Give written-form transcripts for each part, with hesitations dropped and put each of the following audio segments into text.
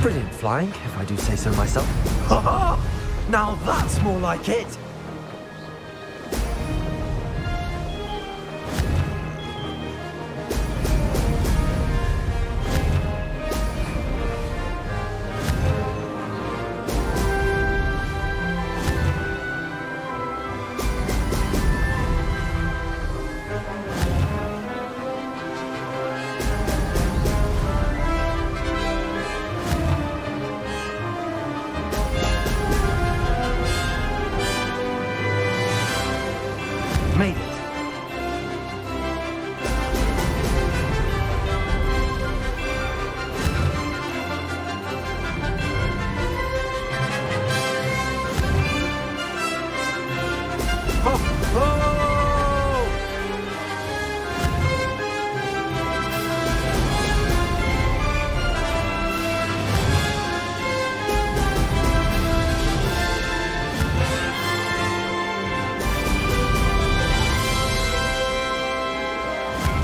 Brilliant flying, if I do say so myself. Ha ha! Now that's more like it! Made it.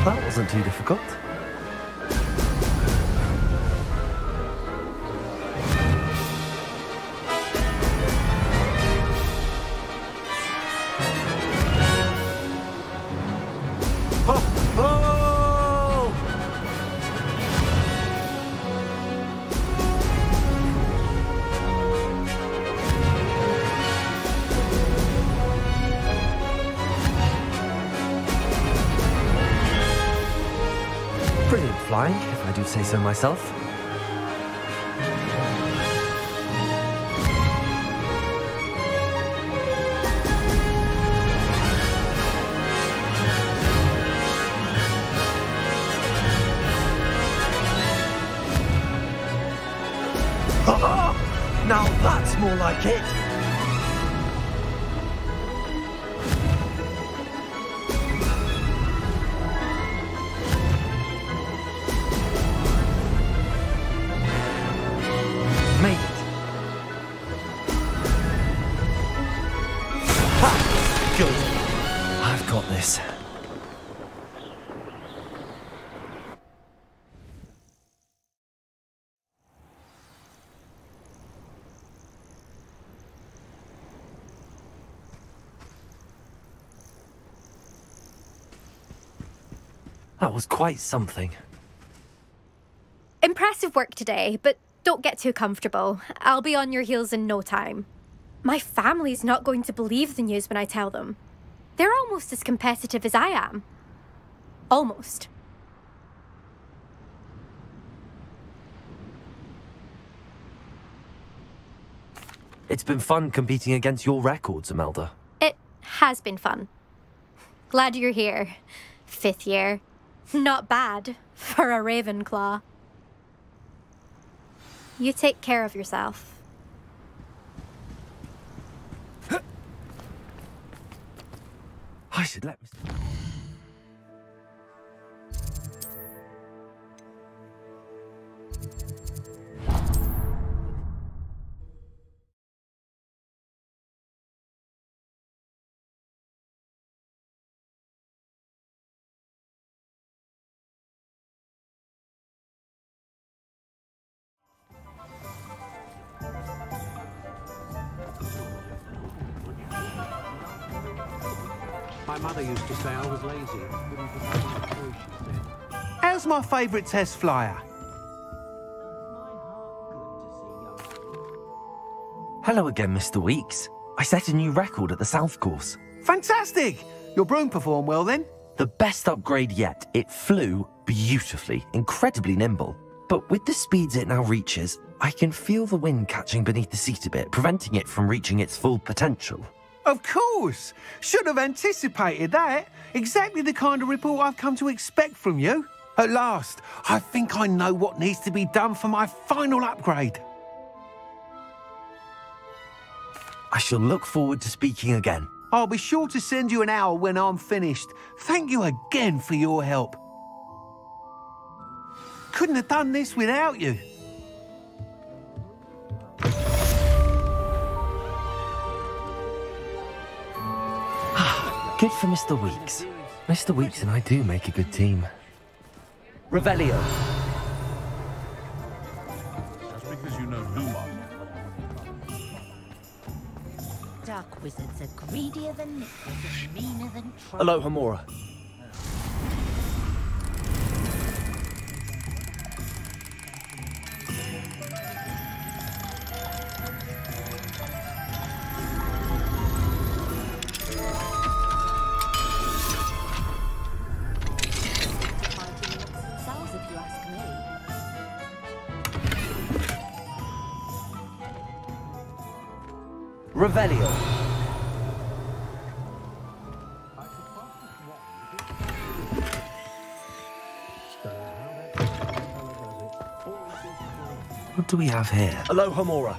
That wasn't too difficult. Brilliant flying, if I do say so myself. Now that's more like it! Made it. Ha! Good. I've got this. That was quite something. Impressive work today, but don't get too comfortable. I'll be on your heels in no time. My family's not going to believe the news when I tell them. They're almost as competitive as I am. Almost. It's been fun competing against your records, Imelda. It has been fun. Glad you're here. 5th year. Not bad for a Ravenclaw. You take care of yourself. I should let My mother used to say I was lazy. How's my favourite test flyer? Hello again, Mr. Weeks. I set a new record at the South Course. Fantastic! Your broom performed well then? The best upgrade yet. It flew beautifully, incredibly nimble. But with the speeds it now reaches, I can feel the wind catching beneath the seat a bit, preventing it from reaching its full potential. Of course! Should have anticipated that. Exactly the kind of report I've come to expect from you. At last, I think I know what needs to be done for my final upgrade. I shall look forward to speaking again. I'll be sure to send you an hour when I'm finished. Thank you again for your help. Couldn't have done this without you. Good for Mr. Weeks. Mr. Weeks and I do make a good team. Revelio. Just because you know Luma. Dark wizards are greedier than liquid and meaner than trolls. Aloha Mora. Themselves, if you ask me. Revelio. What do we have here? Aloha Mora.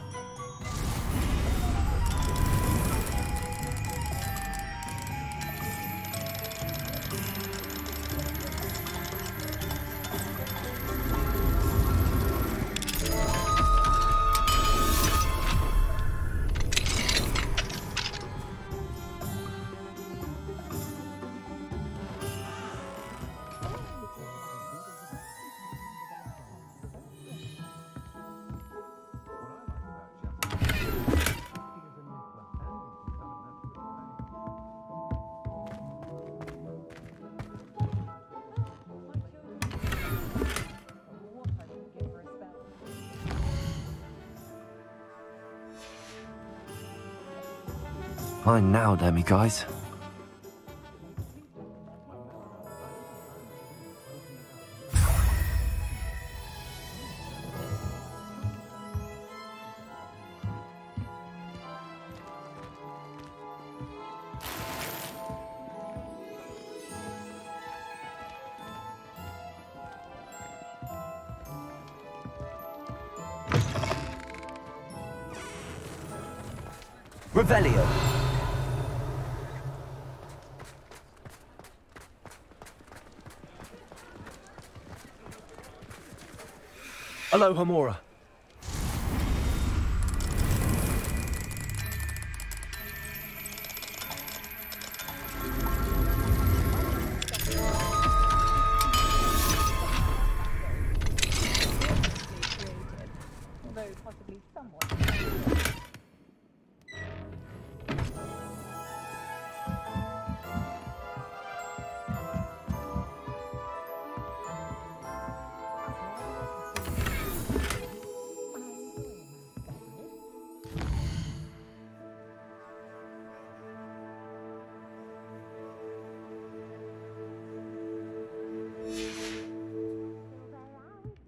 Fine now, Demi guys. Revelio. Aloha Mora.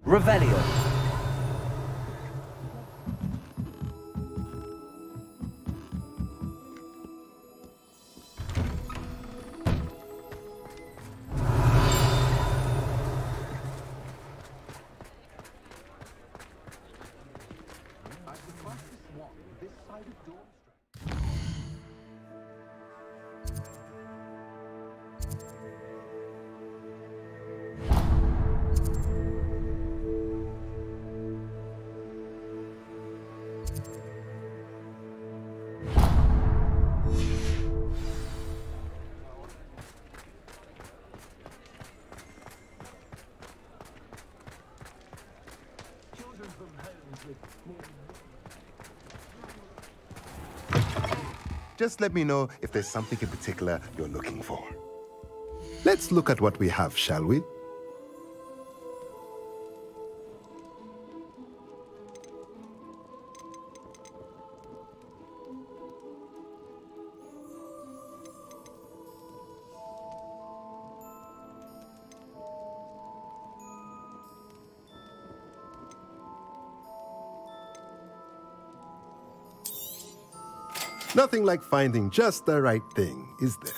Revelio. Just let me know if there's something in particular you're looking for. Let's look at what we have, shall we? Nothing like finding just the right thing, is there?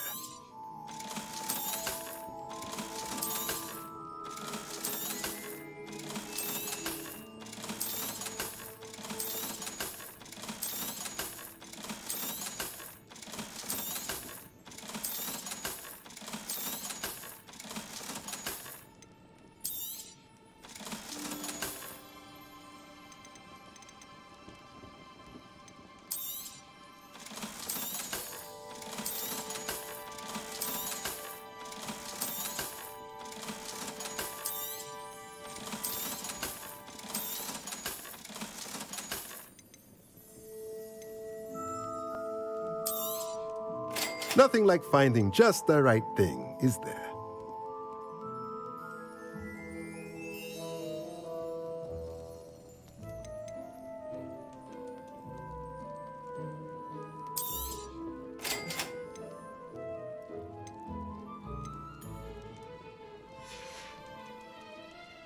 Nothing like finding just the right thing, is there?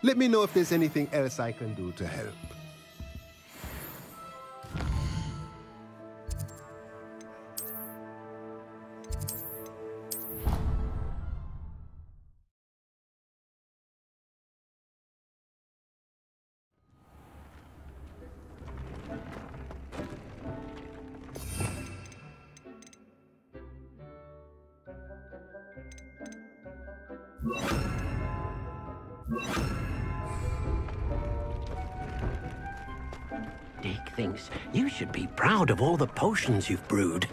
Let me know if there's anything else I can do to help. Dick thinks you should be proud of all the potions you've brewed.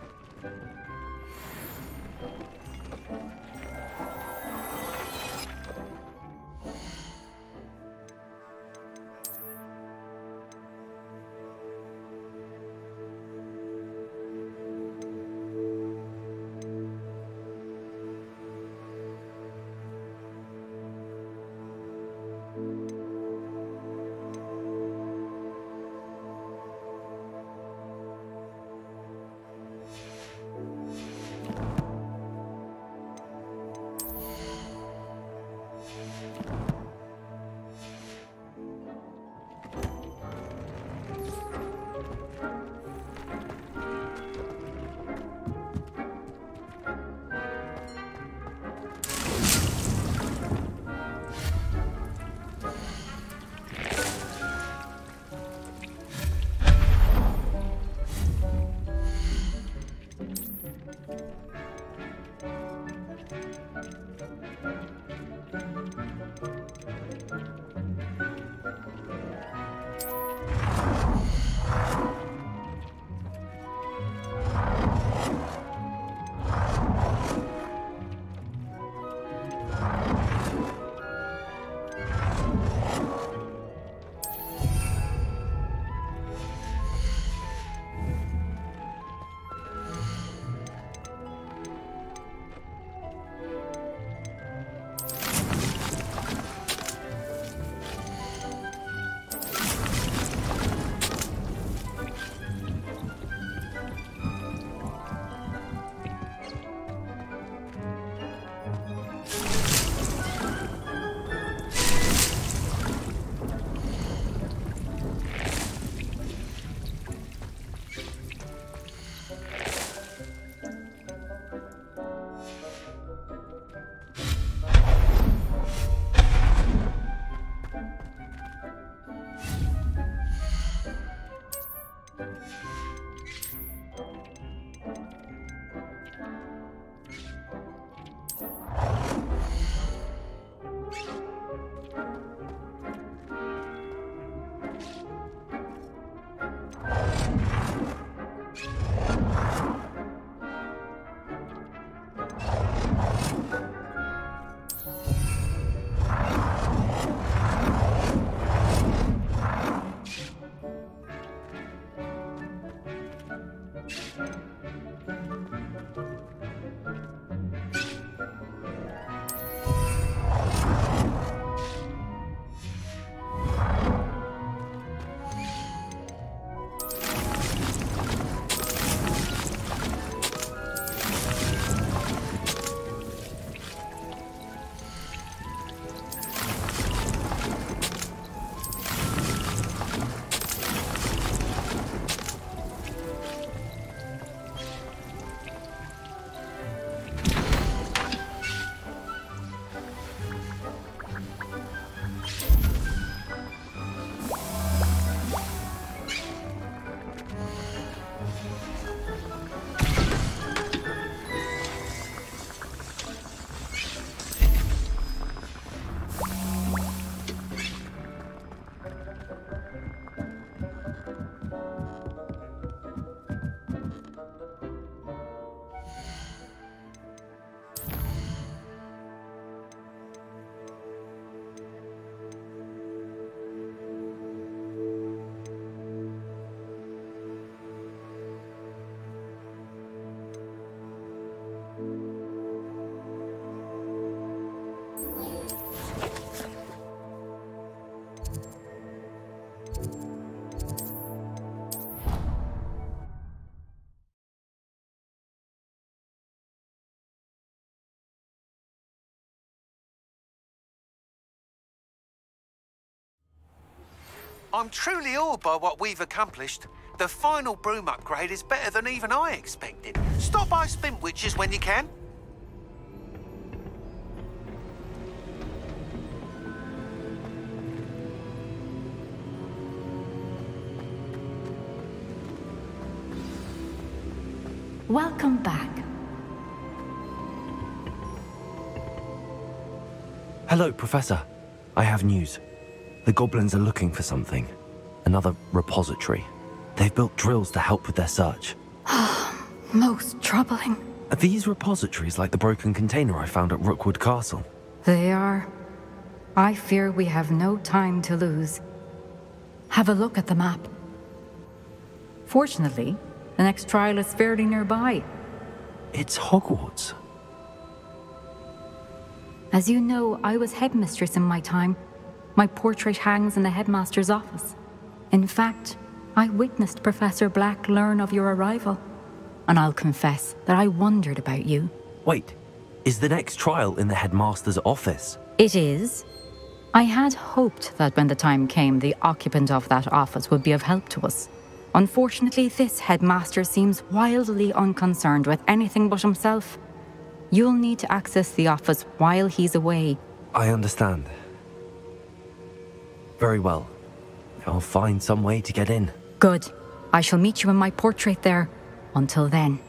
I'm truly awed by what we've accomplished. The final broom upgrade is better than even I expected. Stop by Spintwitches when you can. Welcome back. Hello, Professor. I have news. The goblins are looking for something. Another repository. They've built drills to help with their search. Most troubling. Are these repositories like the broken container I found at Rookwood Castle? They are. I fear we have no time to lose. Have a look at the map. Fortunately, the next trial is fairly nearby. It's Hogwarts. As you know, I was headmistress in my time. My portrait hangs in the headmaster's office. In fact, I witnessed Professor Black learn of your arrival. And I'll confess that I wondered about you. Wait, is the next trial in the headmaster's office? It is. I had hoped that when the time came, the occupant of that office would be of help to us. Unfortunately, this headmaster seems wildly unconcerned with anything but himself. You'll need to access the office while he's away. I understand. Very well. I'll find some way to get in. Good. I shall meet you in my portrait there. Until then.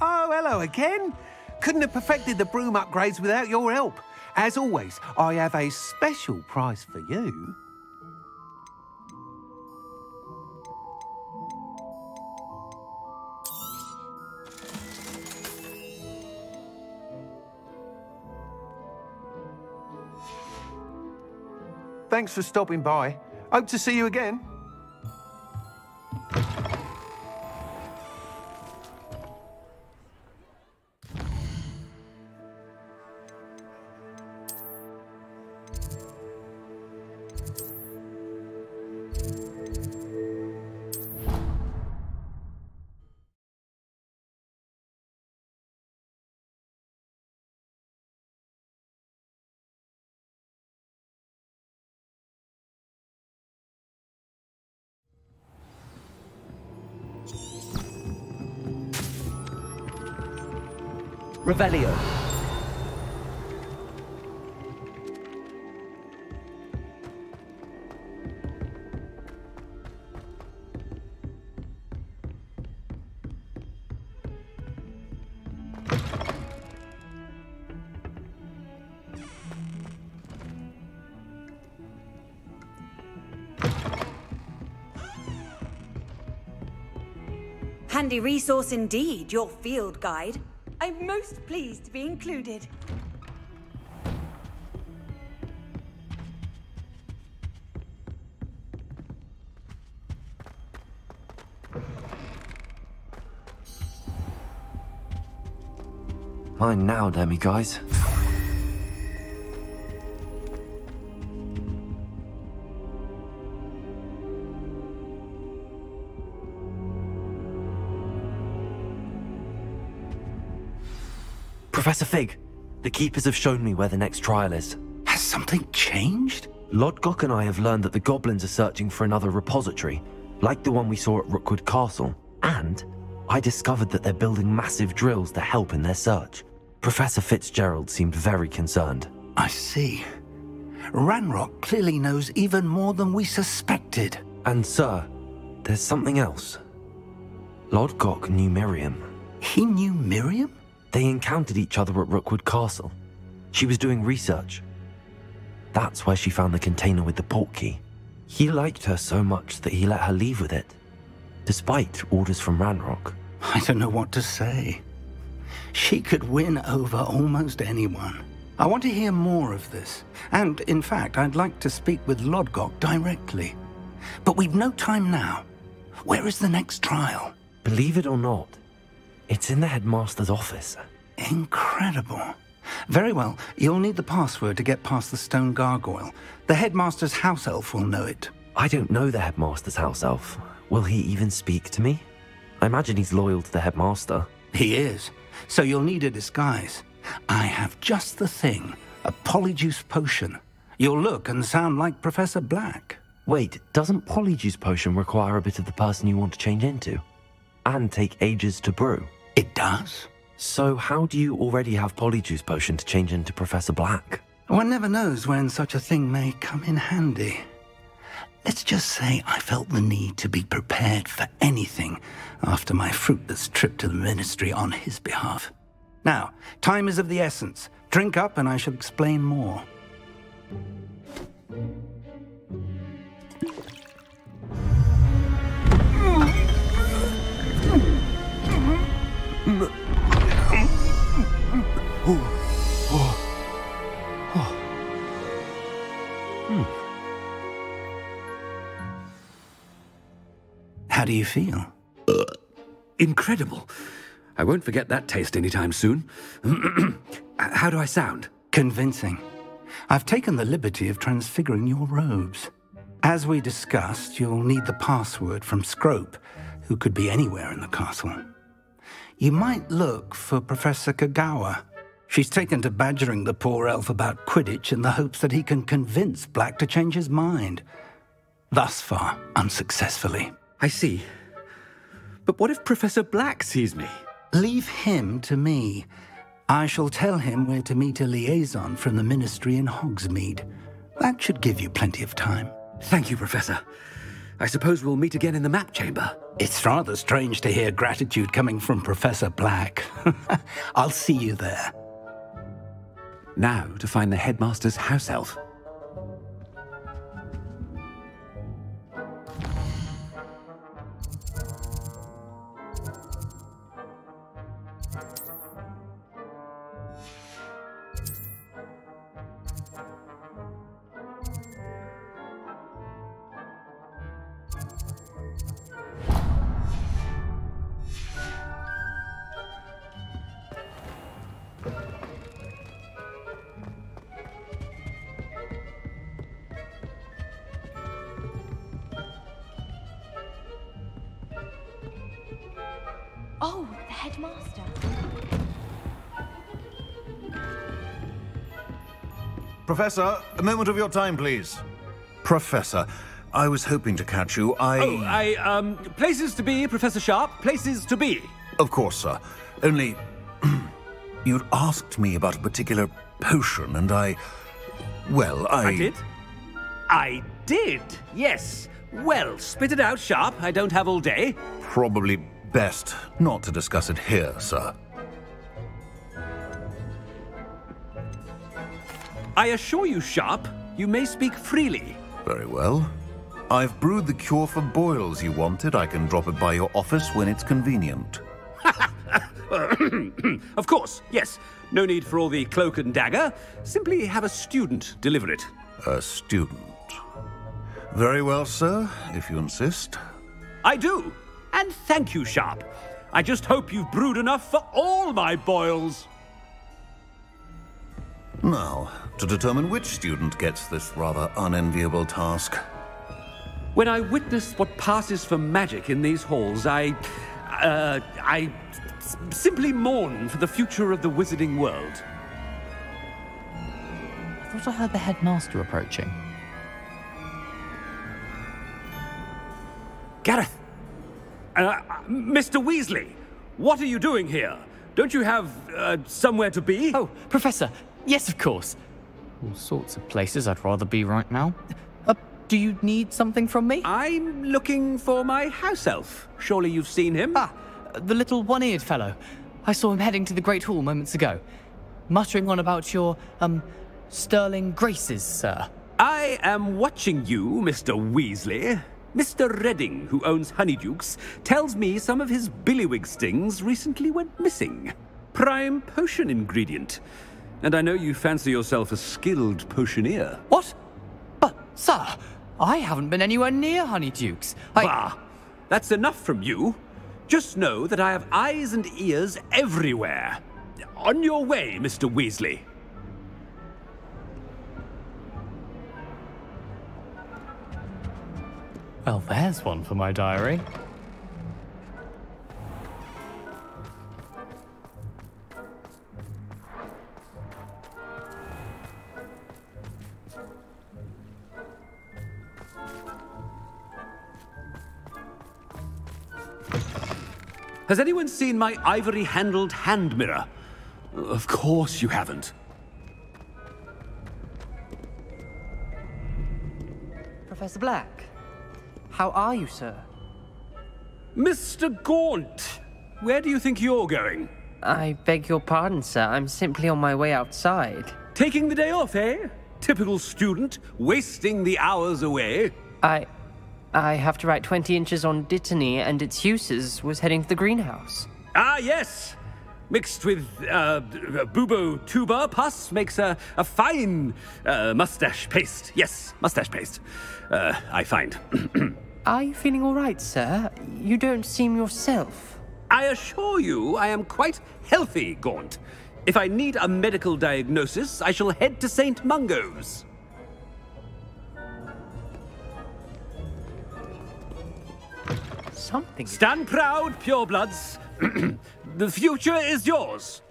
Oh, hello again. Couldn't have perfected the broom upgrades without your help. As always, I have a special prize for you. Thanks for stopping by. Hope to see you again. Revelio. Handy resource indeed, your field guide. I'm most pleased to be included. Mine now, demi-guys. Professor Fig, the Keepers have shown me where the next trial is. Has something changed? Lodgok and I have learned that the goblins are searching for another repository, like the one we saw at Rookwood Castle. And I discovered that they're building massive drills to help in their search. Professor Fitzgerald seemed very concerned. I see. Ranrock clearly knows even more than we suspected. And sir, there's something else. Lodgok knew Miriam. He knew Miriam? They encountered each other at Rookwood Castle. She was doing research. That's where she found the container with the portkey. He liked her so much that he let her leave with it, despite orders from Ranrock. I don't know what to say. She could win over almost anyone. I want to hear more of this. And, in fact, I'd like to speak with Lodgok directly. But we've no time now. Where is the next trial? Believe it or not, it's in the headmaster's office. Incredible. Very well. You'll need the password to get past the stone gargoyle. The headmaster's house elf will know it. I don't know the headmaster's house elf. Will he even speak to me? I imagine he's loyal to the headmaster. He is. So you'll need a disguise. I have just the thing. A polyjuice potion. You'll look and sound like Professor Black. Wait, doesn't polyjuice potion require a bit of the person you want to change into? And take ages to brew? It does. So how do you already have polyjuice potion to change into Professor Black? One never knows when such a thing may come in handy. Let's just say I felt the need to be prepared for anything after my fruitless trip to the Ministry on his behalf. Now, time is of the essence. Drink up and I shall explain more. How do you feel? Incredible. I won't forget that taste anytime soon. How do I sound? Convincing. I've taken the liberty of transfiguring your robes. As we discussed, you'll need the password from Scrope, who could be anywhere in the castle. You might look for Professor Kagawa. She's taken to badgering the poor elf about Quidditch in the hopes that he can convince Black to change his mind. Thus far, unsuccessfully. I see. But what if Professor Black sees me? Leave him to me. I shall tell him where to meet a liaison from the Ministry in Hogsmeade. That should give you plenty of time. Thank you, Professor. I suppose we'll meet again in the map chamber. It's rather strange to hear gratitude coming from Professor Black. I'll see you there. Now to find the headmaster's house elf. Oh, the headmaster. Professor, a moment of your time, please. Professor, I was hoping to catch you. Places to be, Professor Sharp. Places to be. Of course, sir. Only, you'd asked me about a particular potion, and I did? I did, yes. Well, spit it out, Sharp. I don't have all day. Probably best not to discuss it here, sir. I assure you, Sharp, you may speak freely. Very well. I've brewed the cure for boils you wanted. I can drop it by your office when it's convenient. Of course, yes. No need for all the cloak and dagger. Simply have a student deliver it. A student. Very well, sir, if you insist. I do. And thank you, Sharp. I just hope you've brewed enough for all my boils. Now, to determine which student gets this rather unenviable task. When I witness what passes for magic in these halls, I simply mourn for the future of the wizarding world. I thought I heard the headmaster approaching. Gareth! Mr. Weasley, what are you doing here? Don't you have, somewhere to be? Oh, Professor, yes, of course. All sorts of places I'd rather be right now. Do you need something from me? I'm looking for my house elf. Surely you've seen him? Ah, the little one-eared fellow. I saw him heading to the Great Hall moments ago, muttering on about your, sterling graces, sir. I am watching you, Mr. Weasley. Mr. Redding, who owns Honeydukes, tells me some of his billywig stings recently went missing. prime potion ingredient. And I know you fancy yourself a skilled potioneer. What? But, sir, I haven't been anywhere near Honeydukes. Bah! That's enough from you. Just know that I have eyes and ears everywhere. On your way, Mr. Weasley. Well, there's one for my diary. Has anyone seen my ivory-handled hand mirror? Of course you haven't. Professor Black, how are you, sir? Mr. Gaunt, where do you think you're going? I beg your pardon, sir. I'm simply on my way outside. Taking the day off, eh? Typical student, wasting the hours away. I have to write 20 inches on Dittany and its uses. Was heading to the greenhouse. Ah, yes! Mixed with bubo tuber pus makes a fine mustache paste. Yes, mustache paste. I find. Are you feeling all right, sir? You don't seem yourself. I assure you I am quite healthy, Gaunt. If I need a medical diagnosis, I shall head to St. Mungo's. Something. Stand proud, purebloods. The future is yours.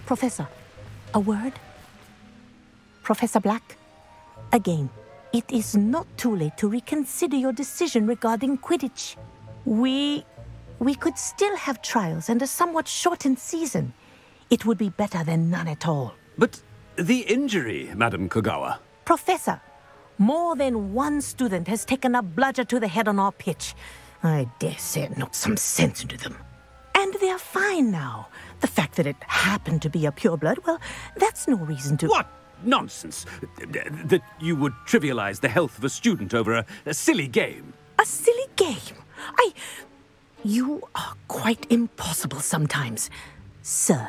Professor, a word? Professor Black, again, it is not too late to reconsider your decision regarding Quidditch. We could still have trials and a somewhat shortened season. It would be better than none at all. But the injury, Madam Kogawa. Professor, more than one student has taken a bludger to the head on our pitch. I dare say it knocked some sense into them. And they're fine now. The fact that it happened to be a pureblood, well, that's no reason to... What nonsense! That you would trivialize the health of a student over a silly game. A silly game? You are quite impossible sometimes. Sir,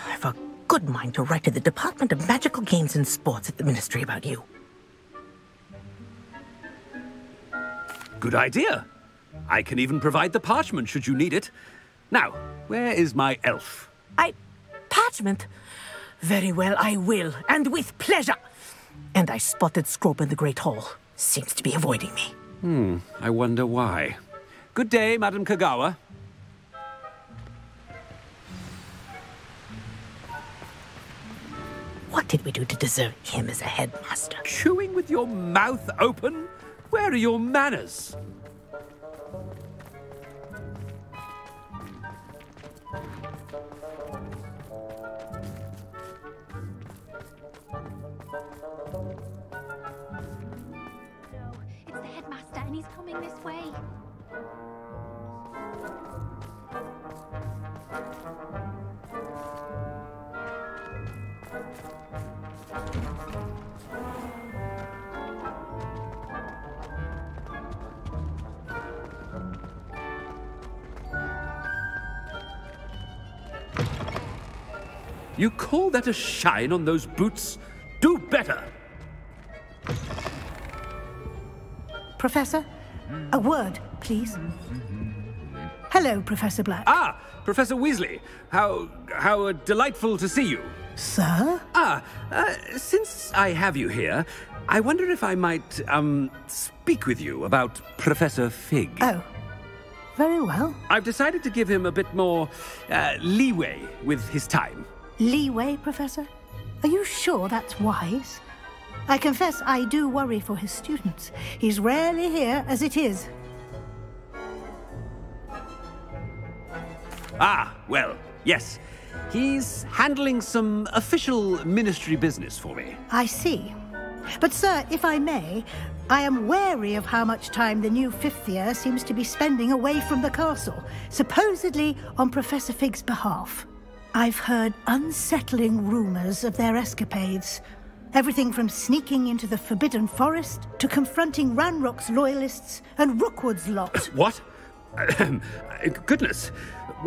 I've a good mind to write to the Department of Magical Games and Sports at the Ministry about you. Good idea. I can even provide the parchment should you need it. Now, where is my elf? Parchment? Very well, I will, and with pleasure. And I spotted Scrope in the Great Hall. Seems to be avoiding me. I wonder why. Good day, Madam Kogawa. What did we do to deserve him as a headmaster? Chewing with your mouth open? Where are your manners? It's the headmaster, and he's coming this way. You call that a shine on those boots? Do better! Professor, a word, please. Hello, Professor Black. Ah, Professor Weasley. How delightful to see you. Sir? Since I have you here, I wonder if I might, speak with you about Professor Fig. Oh, very well. I've decided to give him a bit more, leeway with his time. Leeway, Professor? Are you sure that's wise? I confess I do worry for his students. He's rarely here as it is. Ah, well, yes. He's handling some official ministry business for me. I see. But, sir, if I may, I am wary of how much time the new fifth year seems to be spending away from the castle, supposedly on Professor Fig's behalf. I've heard unsettling rumors of their escapades. Everything from sneaking into the Forbidden Forest to confronting Ranrock's loyalists and Rookwood's lot. What? Goodness.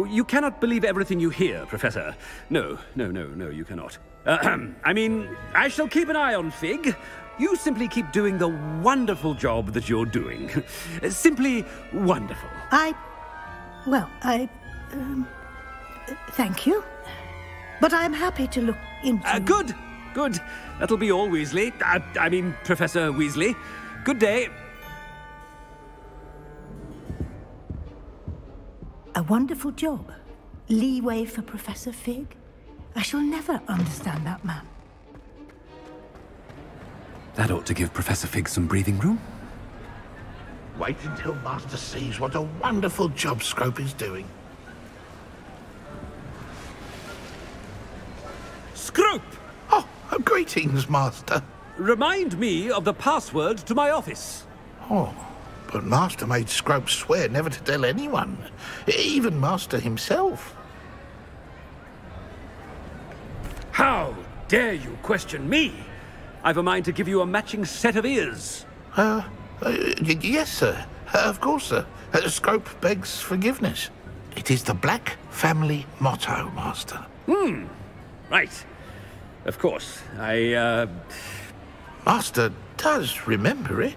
You cannot believe everything you hear, Professor. No, you cannot. I mean, I shall keep an eye on Fig. You simply keep doing the wonderful job that you're doing. Simply wonderful. Thank you. But I'm happy to look into... Good. That'll be all, Weasley. I mean, Professor Weasley. Good day. A wonderful job. Leeway for Professor Fig. I shall never understand that man. That ought to give Professor Fig some breathing room. Wait until Master sees what a wonderful job Scrope is doing. Scrope! Oh, greetings, Master. Remind me of the password to my office. Oh, but Master made Scrope swear never to tell anyone, even Master himself. How dare you question me? I've a mind to give you a matching set of ears. Yes, sir. Of course, sir. Scrope begs forgiveness. It is the Black family motto, Master. Right. Of course. Master does remember it.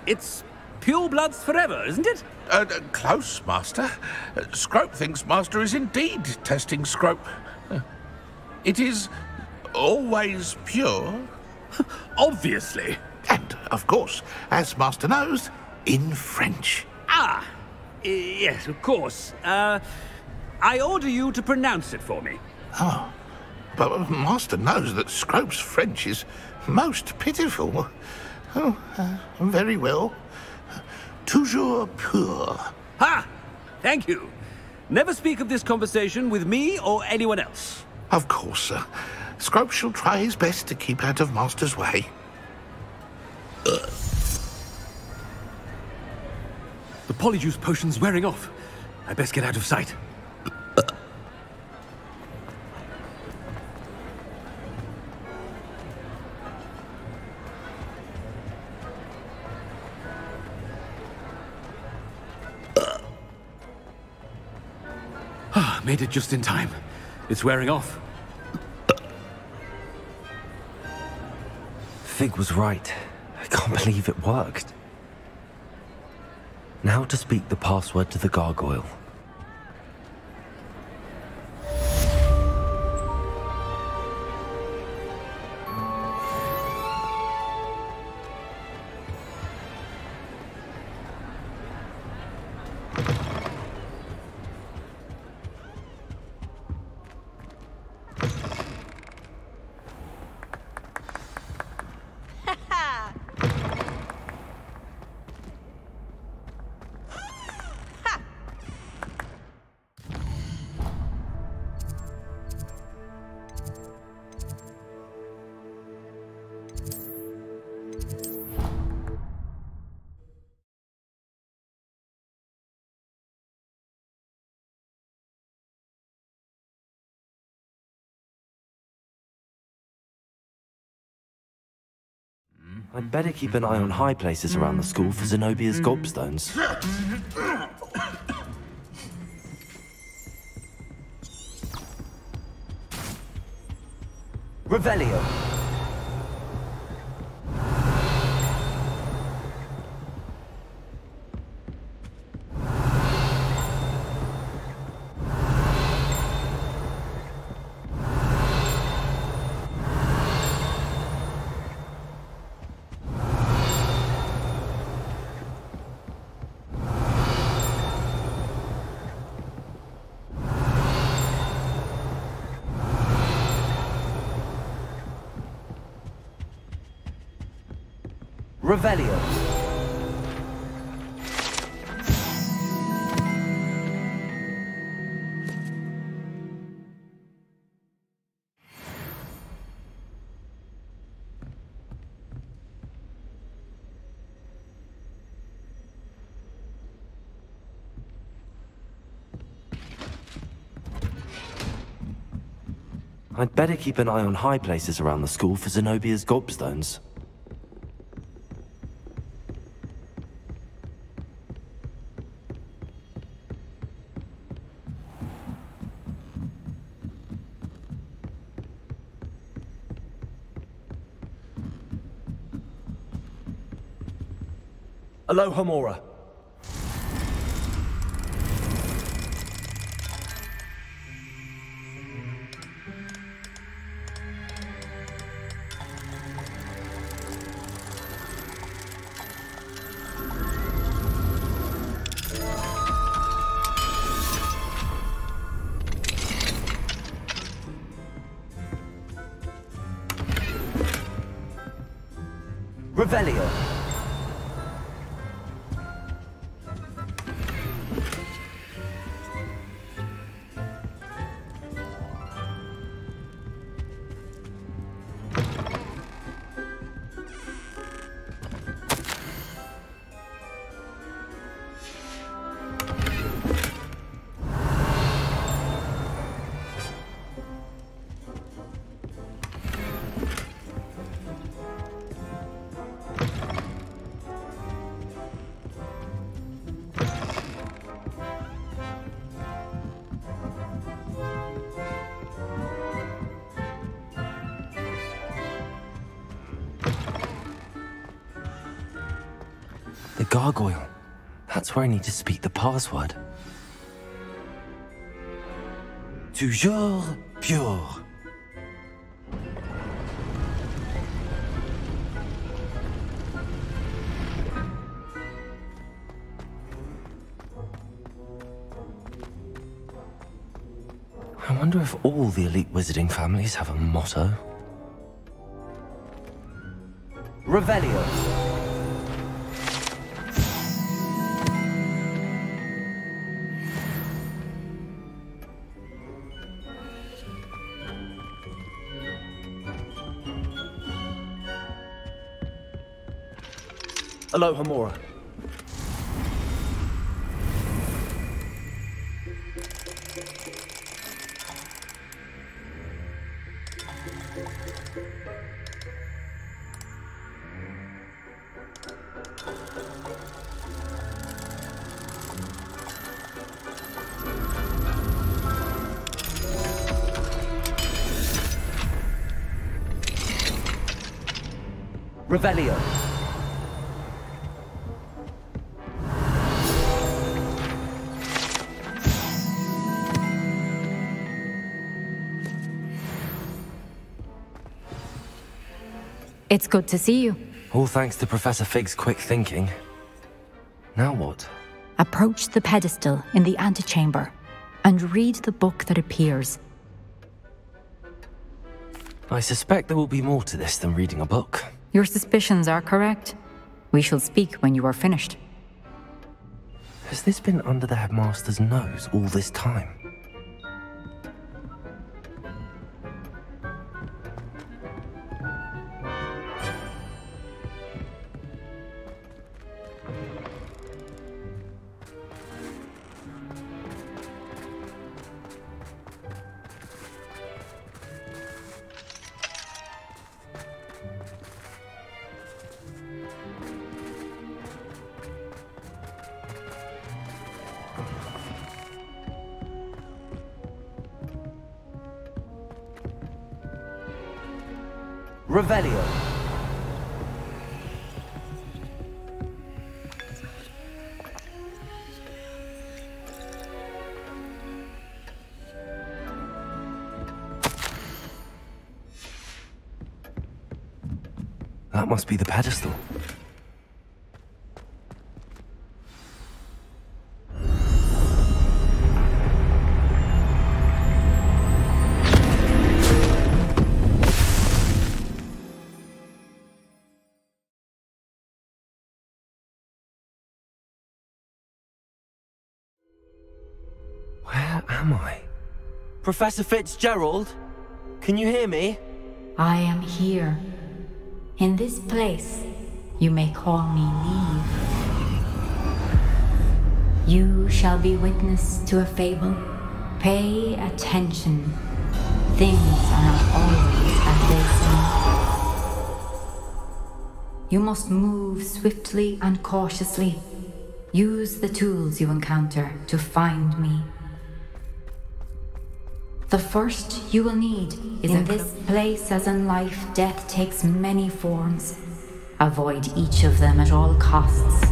It's pure bloods forever, isn't it? Close, Master. Scrope thinks Master is indeed testing Scrope. It is always pure. Obviously. And, of course, as Master knows, in French. Yes, of course. I order you to pronounce it for me. Oh, but Master knows that Scrope's French is most pitiful. Oh, very well. Toujours pur. Ha! Thank you. Never speak of this conversation with me or anyone else. Of course, sir. Scrope shall try his best to keep out of Master's way. The polyjuice potion's wearing off. I best get out of sight. Made it just in time. It's wearing off. Fig was right. I can't believe it worked. Now to speak the password to the gargoyle. I'd better keep an eye on high places around the school for Zenobia's gobstones. Revelio. Revelio. I'd better keep an eye on high places around the school for Zenobia's gobstones. Aloha Mora. Revelio. The gargoyle. That's where I need to speak the password. Toujours pure. I wonder if all the elite wizarding families have a motto. Revelio. Aloha Mora. Revelio. It's good to see you. All thanks to Professor Fig's quick thinking. Now what? Approach the pedestal in the antechamber and read the book that appears. I suspect there will be more to this than reading a book. Your suspicions are correct. We shall speak when you are finished. Has this been under the headmaster's nose all this time? Revelio. That must be the pedestal. Where am I? Professor Fitzgerald? Can you hear me? I am here. In this place, you may call me Neve. You shall be witness to a fable. Pay attention. things are not always as they seem. You must move swiftly and cautiously. Use the tools you encounter to find me. The first you will need is in this place, as in life, death takes many forms. Avoid each of them at all costs.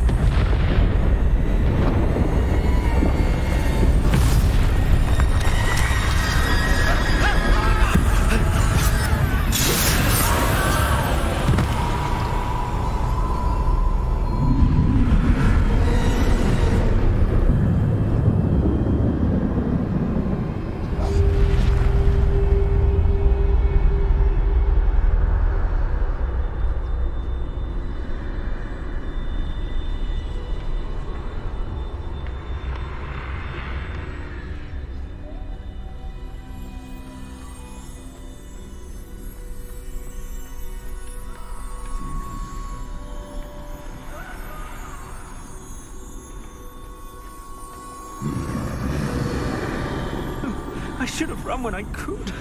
I should have run when I could.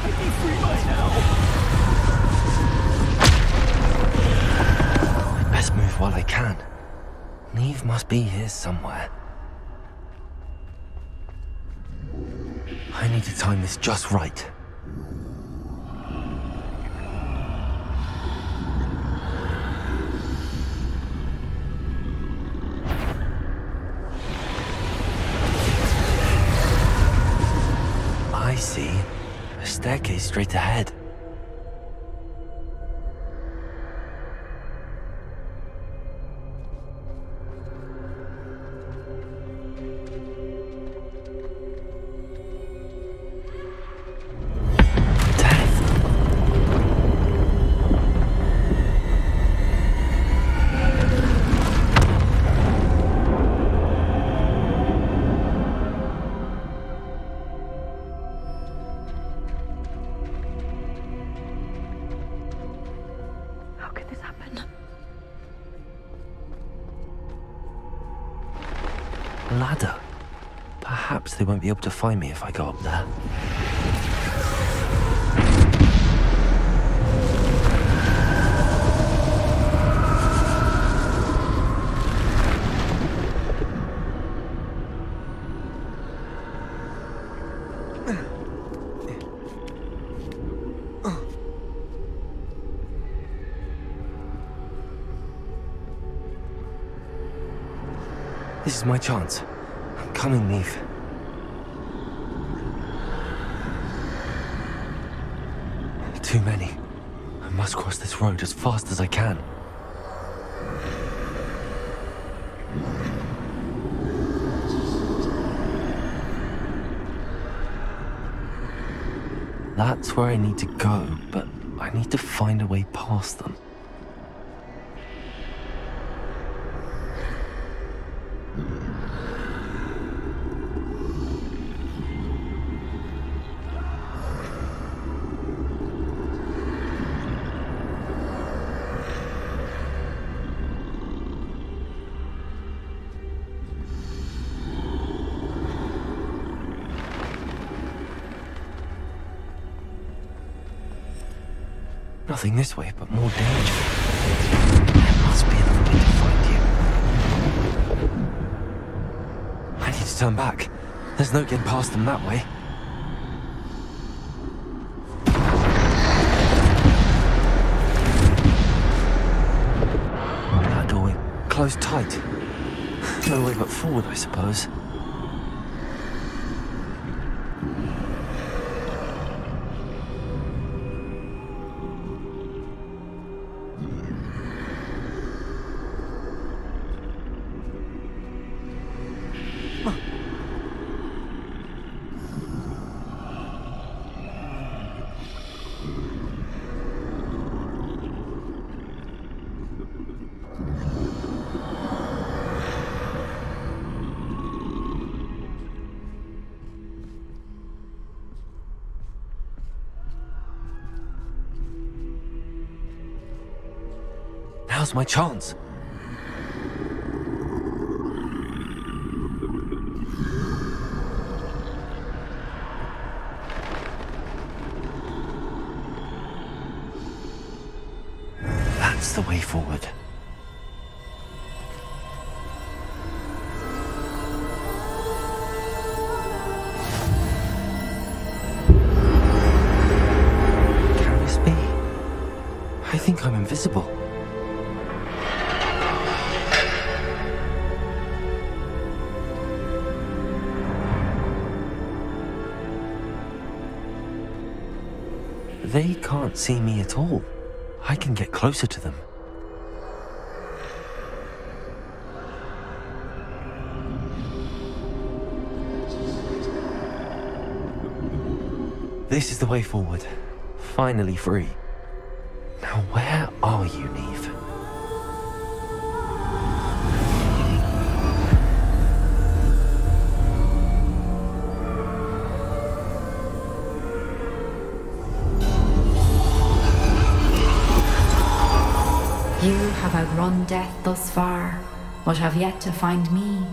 I'd be free by now. I'd best move while I can. Neve must be here somewhere. I need to time this just right. I see. A staircase straight ahead. Ladder. Perhaps they won't be able to find me if I go up there. This is my chance. I'm coming, Neve. Too many. I must cross this road as fast as I can. That's where I need to go, but I need to find a way past them. Nothing this way, but more danger. There must be another way to find you. I need to turn back. There's no getting past them that way. That doorway closed tight. No way but forward, I suppose. Now's my chance. That's the way forward. Can this be? I think I'm invisible. They can't see me at all. I can get closer to them. This is the way forward. Finally free. Now where are you, Neve? You have outrun death thus far, but have yet to find me.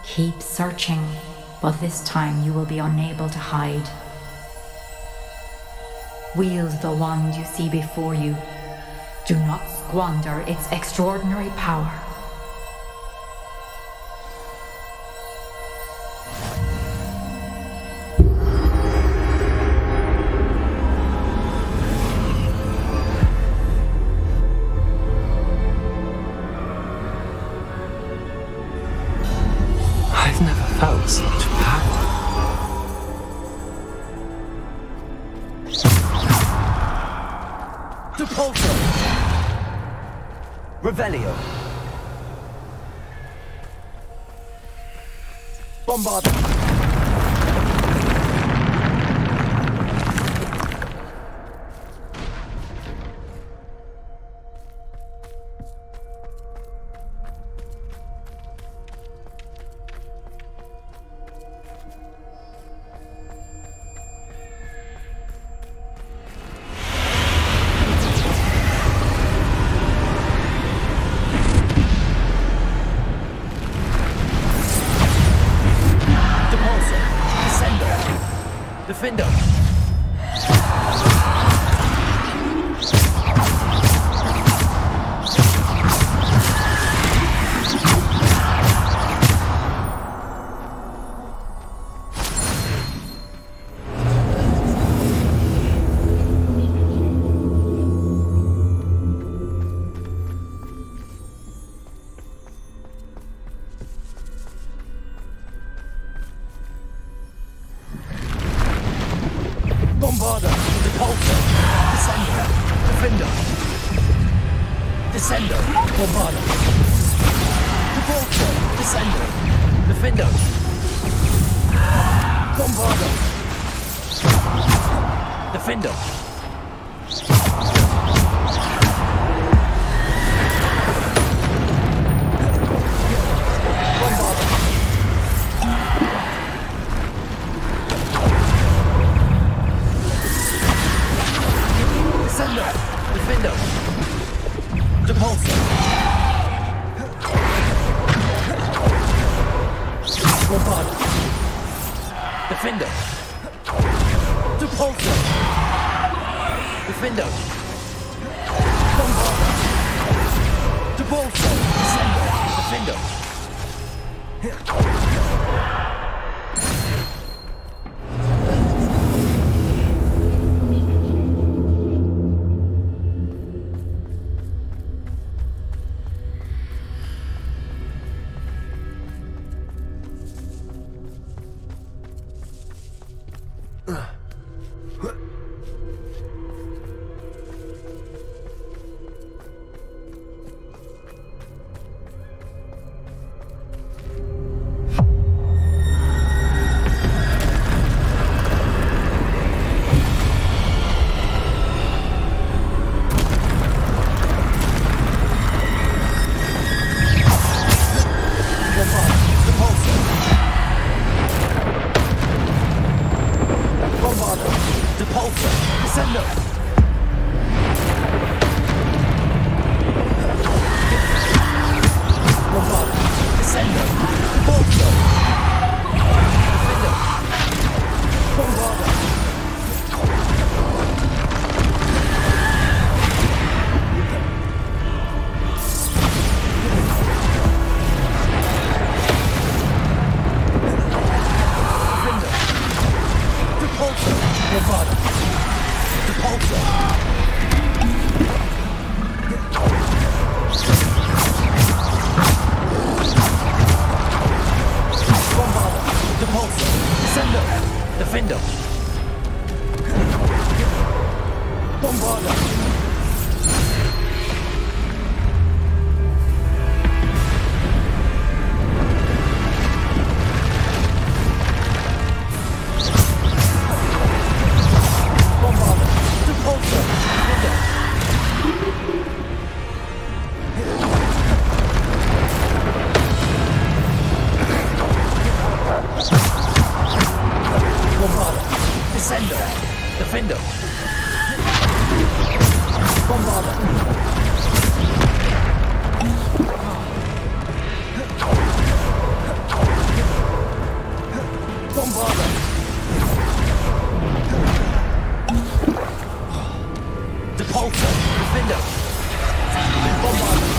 Keep searching, but this time you will be unable to hide. Wield the wand you see before you. Do not squander its extraordinary power. I've never felt such power. Depulso! Revelio! Bombardment! Defender! Bombarder, Depulso, Descender, Defender. Descender, Bombarder. Depulso, Descender, Defender. Bombarder. Defender. Descender, Defender, Depulso, Bombarder, Defender, Depulso, Defender, Bombarder, Depulso, Descender, Defender. Repulsor! Defender! Bombarder!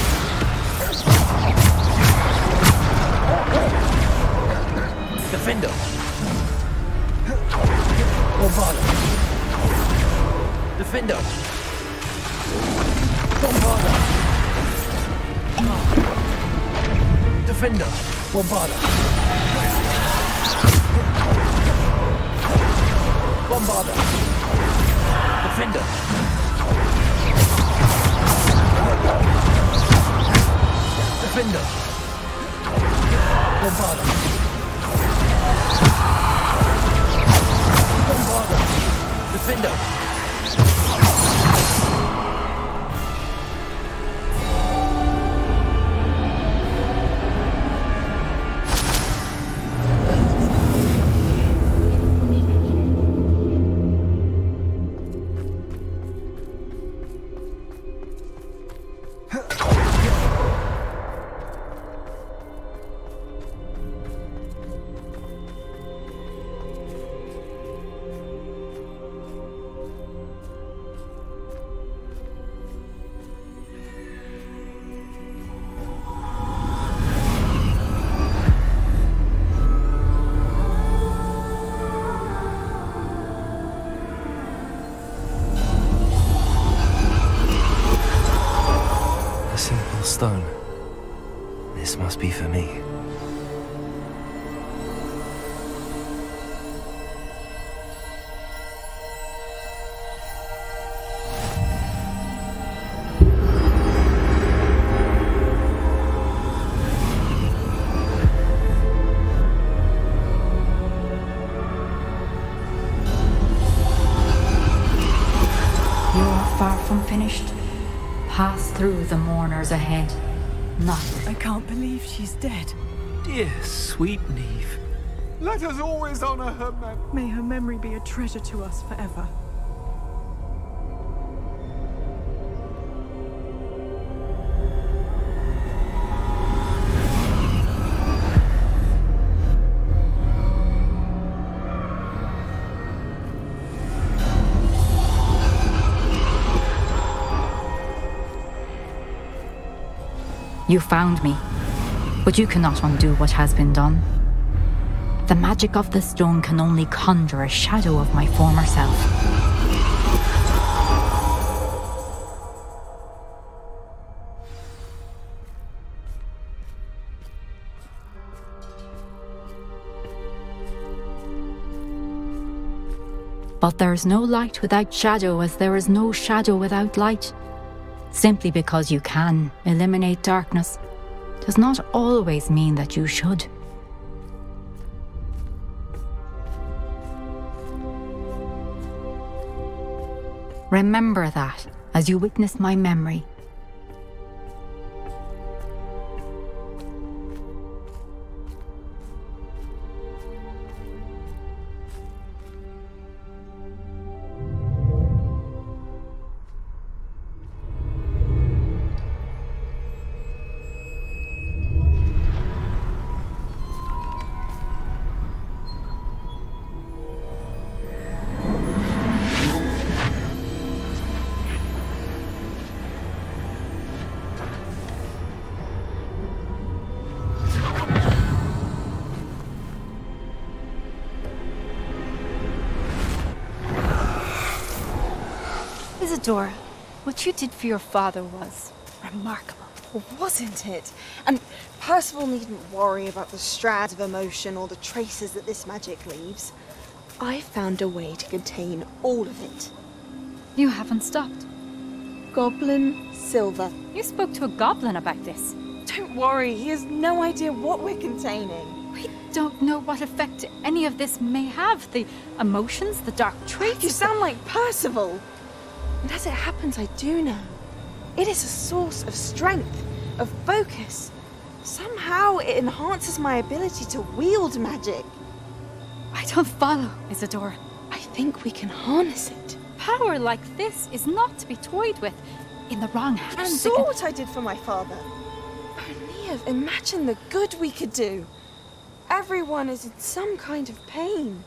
Defender! Bombarder! Defender! Bombarder! Defender! Bombarder! Bombarder! Defender! Defender! Bombarder! Bombarder! Defender! Stone. This must be for me. You're far from finished. Pass through the mourners ahead. Not. I can't believe she's dead. Dear, sweet Neve. Let us always honor her memory. May her memory be a treasure to us forever. You found me, but you cannot undo what has been done. The magic of the stone can only conjure a shadow of my former self. But there is no light without shadow, as there is no shadow without light. Simply because you can eliminate darkness does not always mean that you should. Remember that as you witness my memory. Isadora, what you did for your father was remarkable. Wasn't it? And Percival needn't worry about the strands of emotion or the traces that this magic leaves. I found a way to contain all of it. You haven't stopped. Goblin Silver. You spoke to a goblin about this. Don't worry, he has no idea what we're containing. We don't know what effect any of this may have. The emotions, the dark traits. You sound like Percival. And as it happens, I do know. It is a source of strength, of focus. Somehow it enhances my ability to wield magic. I don't follow, Isadora. I think we can harness it. Power like this is not to be toyed with. In the wrong hands. You saw what I did for my father. Oh, Neve, imagine the good we could do. Everyone is in some kind of pain.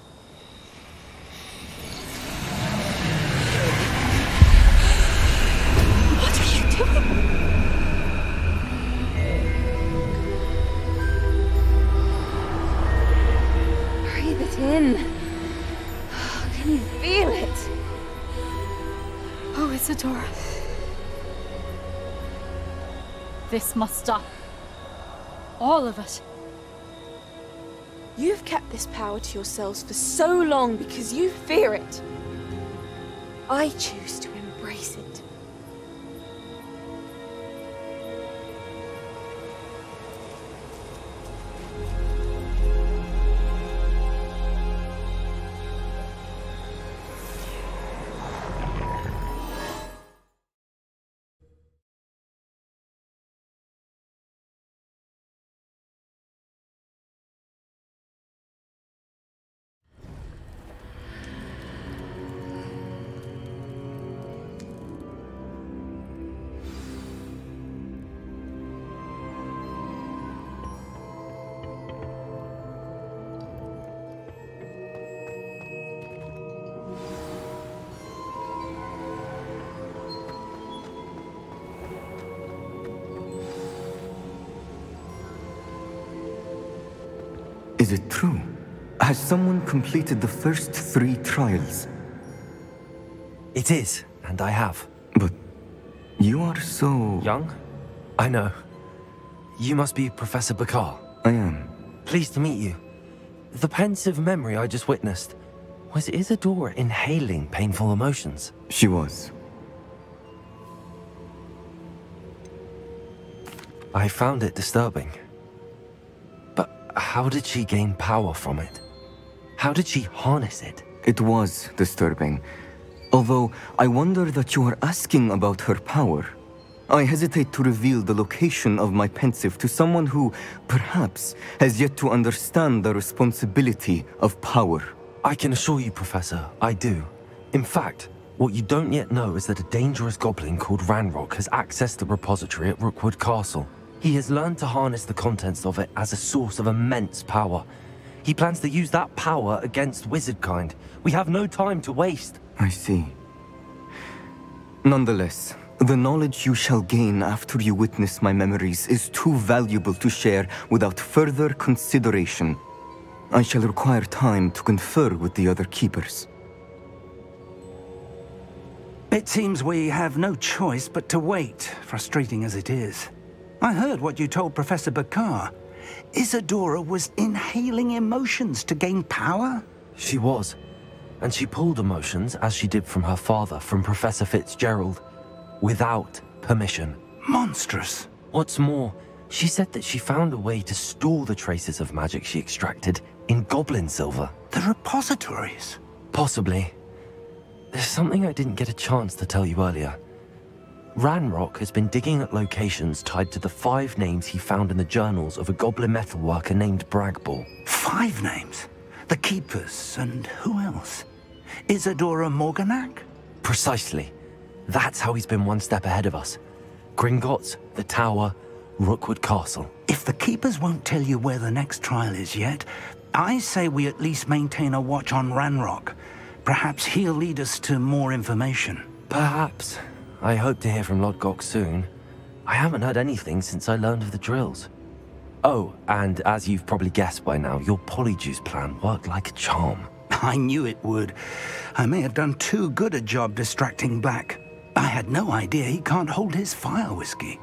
This must stop. All of it. You've kept this power to yourselves for so long because you fear it. I choose to embrace it. Is it true? Has someone completed the first 3 trials? It is, and I have. But you are so... young? I know. You must be Professor Bakar. I am. Pleased to meet you. The pensive memory I just witnessed, was Isadora inhaling painful emotions? She was. I found it disturbing. But how did she gain power from it? How did she harness it? It was disturbing. Although, I wonder that you are asking about her power. I hesitate to reveal the location of my pensive to someone who, perhaps, has yet to understand the responsibility of power. I can assure you, Professor, I do. In fact, what you don't yet know is that a dangerous goblin called Ranrock has accessed the repository at Rookwood Castle. He has learned to harness the contents of it as a source of immense power. He plans to use that power against wizardkind. We have no time to waste. I see. Nonetheless, the knowledge you shall gain after you witness my memories is too valuable to share without further consideration. I shall require time to confer with the other keepers. It seems we have no choice but to wait, frustrating as it is. I heard what you told Professor Bakar. Isadora was inhaling emotions to gain power? She was. And she pulled emotions, as she did from her father, from Professor Fitzgerald, without permission. Monstrous. What's more, she said that she found a way to store the traces of magic she extracted in goblin silver. The repositories? Possibly. There's something I didn't get a chance to tell you earlier. Ranrock has been digging at locations tied to the 5 names he found in the journals of a goblin metalworker named Bragball. 5 names? The Keepers, and who else? Isadora Morganac? Precisely. That's how he's been one step ahead of us. Gringotts, the Tower, Rookwood Castle. If the Keepers won't tell you where the next trial is yet, I say we at least maintain a watch on Ranrock. Perhaps he'll lead us to more information. Perhaps. I hope to hear from Lodgok soon. I haven't heard anything since I learned of the drills. Oh, and as you've probably guessed by now, your Polyjuice plan worked like a charm. I knew it would. I may have done too good a job distracting Black. I had no idea he can't hold his fire whiskey.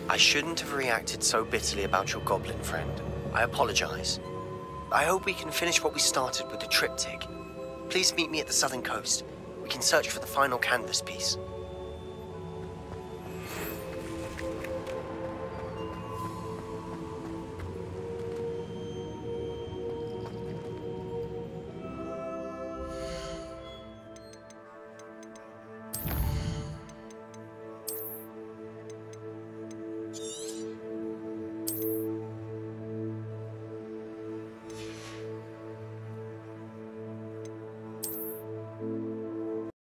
I shouldn't have reacted so bitterly about your goblin friend. I apologize. I hope we can finish what we started with the triptych. Please meet me at the southern coast. We can search for the final canvas piece.